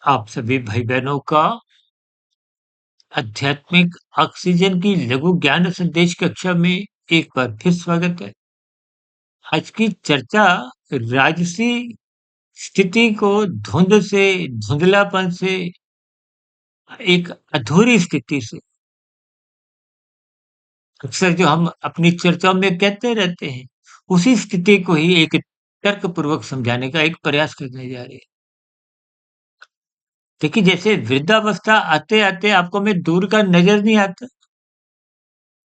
आप सभी भाई-बहनों का आध्यात्मिक ऑक्सीजन की लघु ज्ञान संदेश कक्षा में एक बार फिर स्वागत है। आज की चर्चा राजसी स्थिति को धुंध से, धुंधलापन से, एक अधूरी स्थिति से, अक्सर जो हम अपनी चर्चाओं में कहते रहते हैं, उसी स्थिति को ही एक तर्कपूर्वक समझाने का एक प्रयास करने जा रहे हैं। देखिए, जैसे वृद्धावस्था आते-आते आपको में दूर का नज़र नहीं आता,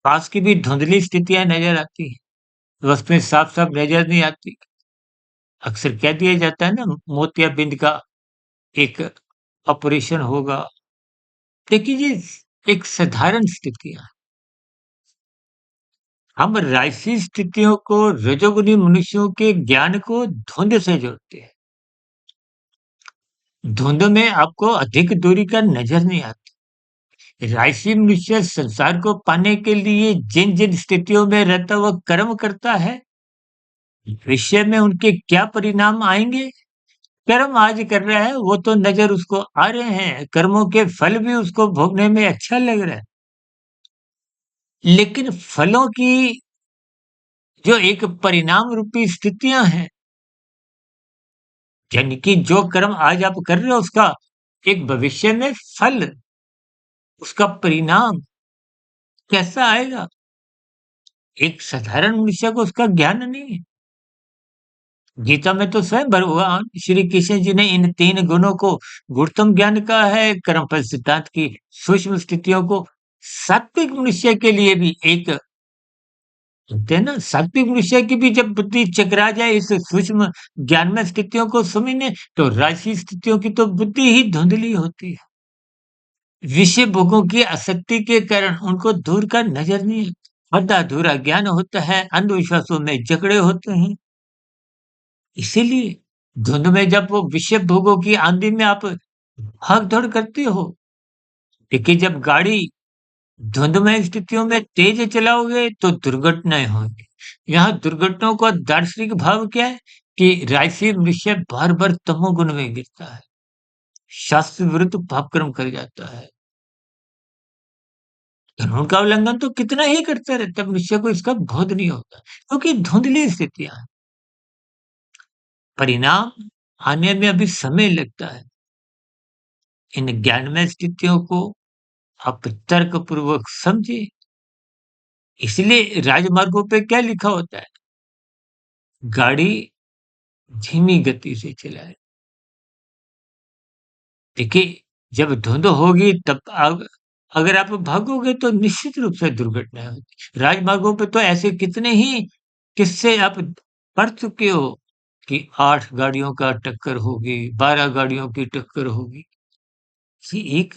पास की भी धुंधली स्थितियाँ नज़र आती हैं। वस्तुएँ साफ-साफ नज़र नहीं आती। अक्सर कह दिया जाता है ना मोतियाबिंद का एक ऑपरेशन होगा। देखिए ये एक साधारण स्थितियाँ हैं। हम राजसी स्थितियों को रजोगुनी मनुष्यों के ज्ञान को धुंध से जोड़ते हैं। धुंध में आपको अधिक दूरी का नज़र नहीं आता। राजसी मनुष्य संसार को पाने के लिए जिन-जिन स्थितियों में रहता हुआ कर्म करता है, भविष्य में उनके क्या परिणाम आएँगे कर्म आज कर रहा है, वो तो नज़र उसको आ रहे हैं, कर्मों के फल भी उसको भोगने में अच्छा लग रहा है। लेकिन फलों की जो एक परिणाम रूपी स्थितियाँ हैं, यानी कि जो कर्म आज आप कर रहे हो उसका एक भविष्य में फल, उसका परिणाम कैसा आएगा? एक साधारण मनुष्य को उसका ज्ञान नहीं है। गीता में तो स्वयं भगवान श्री कृष्ण जी ने इन 3 गुणों को गुरुतम ज्ञान कहा है, कर्मफल सिद्धांत की सूक्ष्म स्थितियों को सात्विक मनुष्य के लिए भी एक कहते हैं ना सात्विक मनुष्य की भी जब बुद्धि चकरा जाए इस सूक्ष्म ज्ञान में स्थितियों को समझने तो राशि स्थितियों की तो बुद्धि ही धुंधली होती है। विषय भोगों की आसक्ति के कारण उनको दूर का नजर नहीं आता। आधा अधूरा ज्ञान होता है, अंधविश्वासों में जकड़े होते हैं। इसीलिए धुंध में जब वो विषय भोगों की आंधी में आप भाग-दौड़ करते हो, देखिए जब गाड़ी धुंधमय स्थितियों में तेज चलाओगे तो दुर्घटनाएँ होंगी। यहाँ दुर्घटनाओं का दार्शनिक भाव क्या है कि राजसी मनुष्य बार-बार तमोगुण में गिरता है, शास्त्र विरुद्ध पाप कर्म कर जाता है। कानून का उल्लंघन तो कितना ही करता रहता है, मनुष्य को इसका बोध नहीं होता, क्योंकि धुंधली स्थितियाँ हैं। परिणाम आने में अभी समय लगता है। इन ज्ञानमय स्थितियों को आप तर्कपूर्वक समझिए। इसलिए राजमार्गों पे क्या लिखा होता है? गाड़ी धीमी गति से चलाएँ। देखिए, जब धुंध होगी तब अगर आप भागोगे तो निश्चित रूप से दुर्घटनाएँ होगी। राजमार्गों पे तो ऐसे कितने ही किस्से आप पढ़ चुके हो कि 8 गाड़ियों का टक्कर होगी, 12 गाड़ियों की टक्कर होगी। ये एक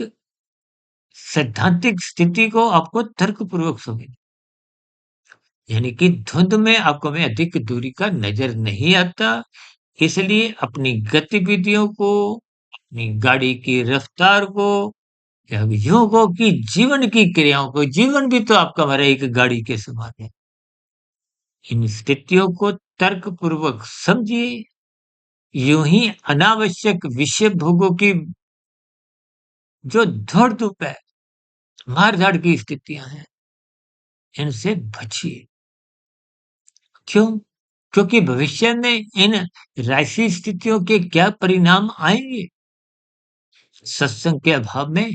सैद्धांतिक स्थिति को आपको तर्कपूर्वक समझना यानी कि धुंध में आपको में अधिक दूरी का नज़र नहीं आता, इसलिए अपनी गतिविधियों को, अपनी गाड़ी की रफ्तार को या यूँ कहो कि जीवन की क्रियाओं को जीवन भी तो आपका हमारा एक गाड़ी के समान है। इन स्थितियों को तर्कपूर्वक समझिए, यूँ ही अनावश्यक विषय भोगों की जो दौड़-धूप है, मार-धाड़ की स्थितियाँ हैं, इनसे बचिए। क्यों? क्योंकि भविष्य में इन राशि स्थितियों के क्या परिणाम आएँगे? सत्संग के अभाव में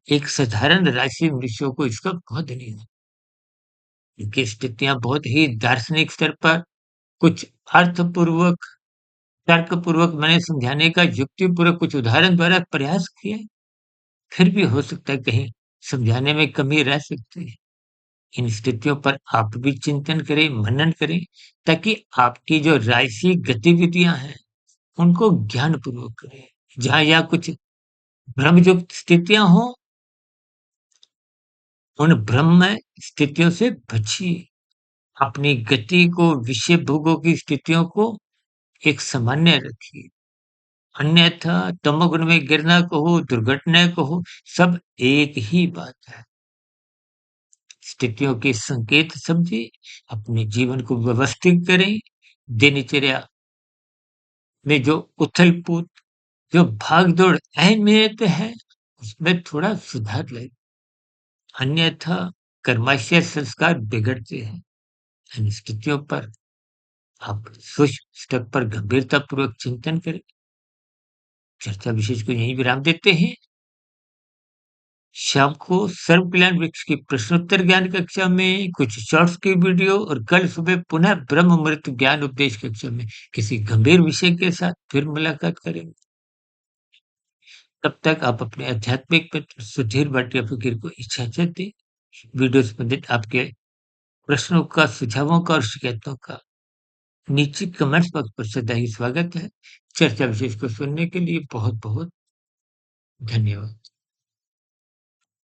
एक साधारण राशि मनुष्यों को इसका बोध नहीं है। इनकी स्थितियाँ बहुत ही दार्शनिक स्तर पर कुछ अर्थपूर्वक, तर्कपूर्वक मैंने समझाने का युक्तिपूर्वक कुछ उदाहरण द्वारा प्रयास किया है, फिर भी हो सकता है कहीं समझाने में कमी रह सकती है। इन स्थितियों पर आप भी चिंतन करें, मनन करें, ताकि आपकी जो राशि गतिविधियाँ हैं, उनको ज्ञानपूर्वक करें। जहाँ या कुछ भ्रमयुक्त स्थितियाँ हों, उन भ्रममय स्थितियों से बचिए। अपनी गति को, विषय भोगों की स्थितियों को एक सामान्य रखिए। अन्यथा तमोगुण में गिरना कहो, दुर्घटनाएँ कहो, सब एक ही बात है। स्थितियों के संकेत समझिए, अपने जीवन को व्यवस्थित करें, दिनचर्या में जो उथल-पुथ जो भाग-दौड़ अहमियत है, उसमें थोड़ा सुधार लाइए। अन्यथा कर्माशय संस्कार बिगड़ते हैं। इन स्थितियों पर आप सूक्ष्म स्तर पर गंभीरतापूर्वक चिंतन करें। चर्चा विशेष को यहीं विराम देते हैं। शाम को सर्व कल्याण वृक्ष की प्रश्नोत्तर ज्ञान कक्षा में कुछ शॉर्ट्स की वीडियो और कल सुबह पुनः ब्रह्म मुहूर्त ज्ञान उपदेश कक्षा में किसी गंभीर विषय के साथ फिर मुलाकात करेंगे। तब तक आप अपने आध्यात्मिक मित्र सुधीर भाटिया फकीर को इजाज़त दें। वीडियो संबंधित आपके प्रश्नों का, सुझावों का और शिकायतों का नीचे कमेंट्स बॉक्स पर सदा ही स्वागत है। चर्चा विशेष को सुनने के लिए बहुत-बहुत धन्यवाद।